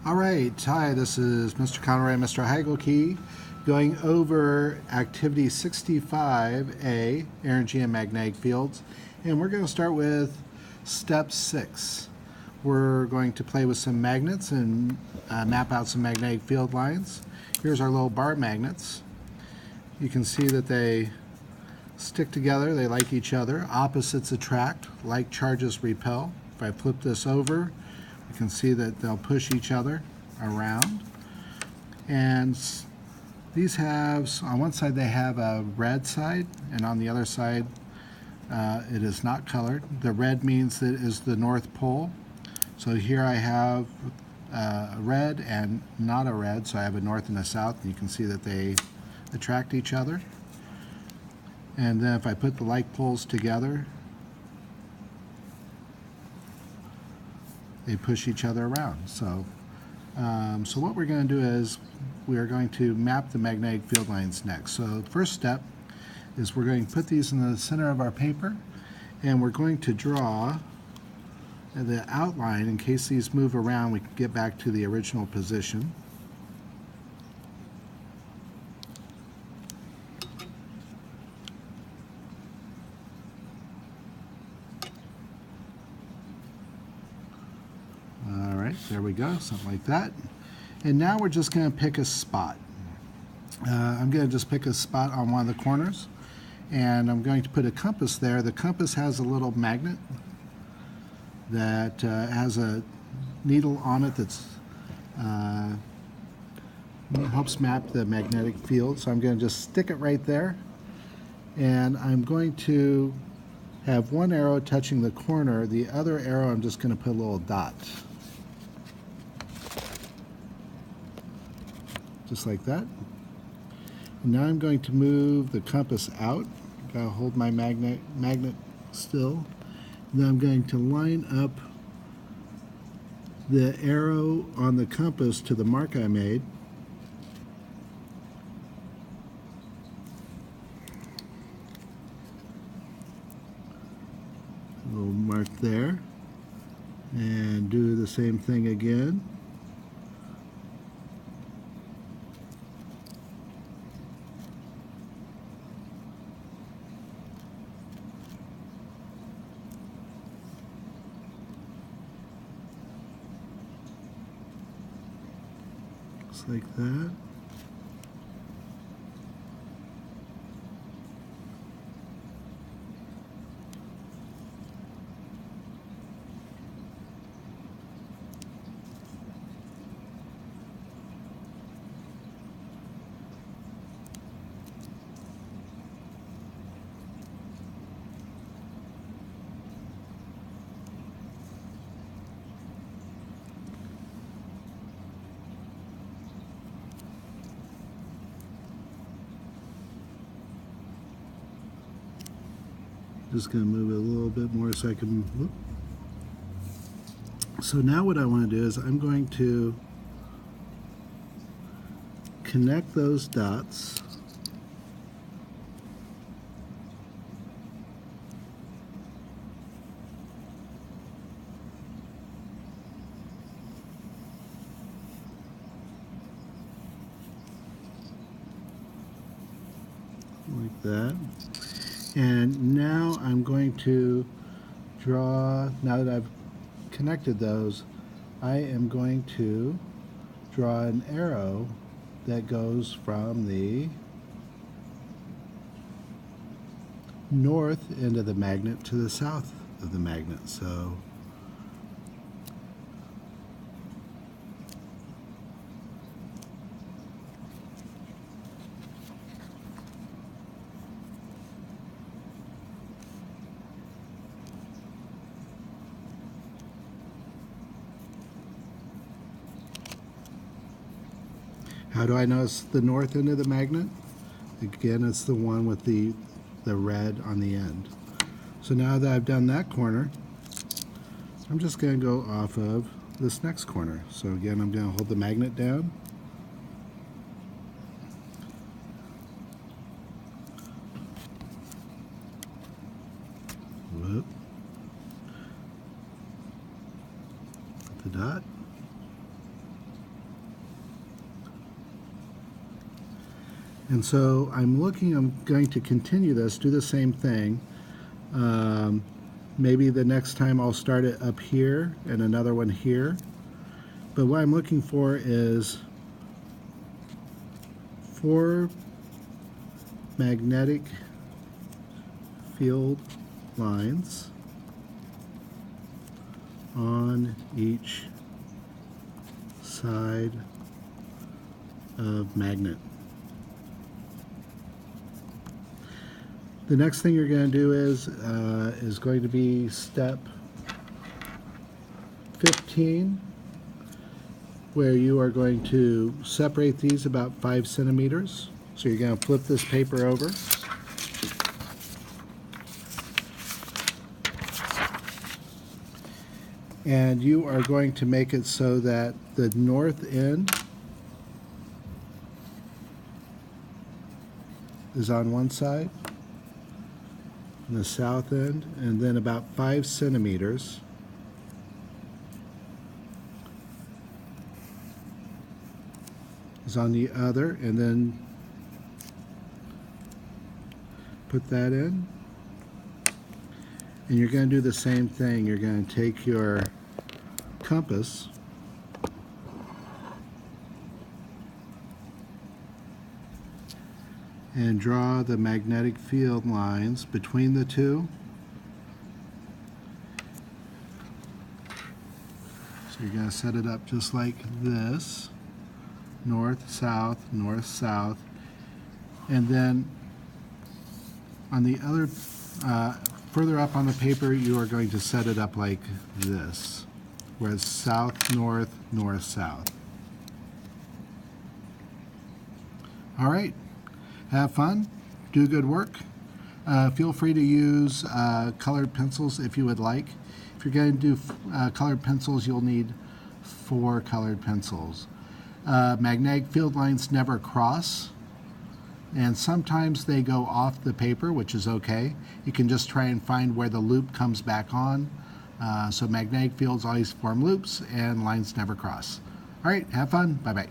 All right, hi, this is Mr. Conroy, Mr. Heigelkey, going over Activity 65A, Energy and Magnetic Fields, and we're going to start with Step 6. We're going to play with some magnets and map out some magnetic field lines. Here's our little bar magnets. You can see that they stick together, they like each other. Opposites attract, like charges repel. If I flip this over, you can see that they'll push each other around. And these have, on one side they have a red side, and on the other side it is not colored. The red means that it is the North Pole. So here I have a red and not a red, so I have a north and a south, and you can see that they attract each other. And then if I put the like poles together, they push each other around. So what we're going to do is we're going to map the magnetic field lines next. So the first step is we're going to put these in the center of our paper, and we're going to draw the outline. In case these move around, we can get back to the original position. All right, there we go, something like that. And now we're just going to pick a spot. I'm going to just pick a spot on one of the corners, and I'm going to put a compass there. The compass has a little magnet that has a needle on it that's helps map the magnetic field. So I'm going to just stick it right there, and I'm going to have one arrow touching the corner. The other arrow, I'm just going to put a little dot. Just like that. And now I'm going to move the compass out. Gotta hold my magnet still. And then I'm going to line up the arrow on the compass to the mark I made. A little mark there. And do the same thing again. Like that. Just going to move it a little bit more so I can. Whoop. So now what I want to do is I'm going to connect those dots. Like that. And now I'm going to draw, now that I've connected those, I am going to draw an arrow that goes from the north end of the magnet to the south of the magnet. So how do I know it's the north end of the magnet? Again, it's the one with the red on the end. So now that I've done that corner, I'm just going to go off of this next corner. So again, I'm going to hold the magnet down. Whoop. Put the dot. And so I'm going to continue this, do the same thing. Maybe the next time I'll start it up here and another one here. But what I'm looking for is 4 magnetic field lines on each side of magnet. The next thing you're going to do is going to be step 15, where you are going to separate these about 5 centimeters. So you're going to flip this paper over. And you are going to make it so that the north end is on one side, and the south end, and then about 5 centimeters is on the other, and then put that in. And you're going to do the same thing. You're going to take your compass and draw the magnetic field lines between the two. So you're going to set it up just like this. North, south, north, south. And then on the other, further up on the paper, you are going to set it up like this, where it's south, north, north, south. All right. Have fun, do good work. Feel free to use colored pencils if you would like. If you're going to do colored pencils, you'll need 4 colored pencils. Magnetic field lines never cross, and sometimes they go off the paper, which is okay. You can just try and find where the loop comes back on. So magnetic fields always form loops, and lines never cross. All right, have fun. Bye-bye.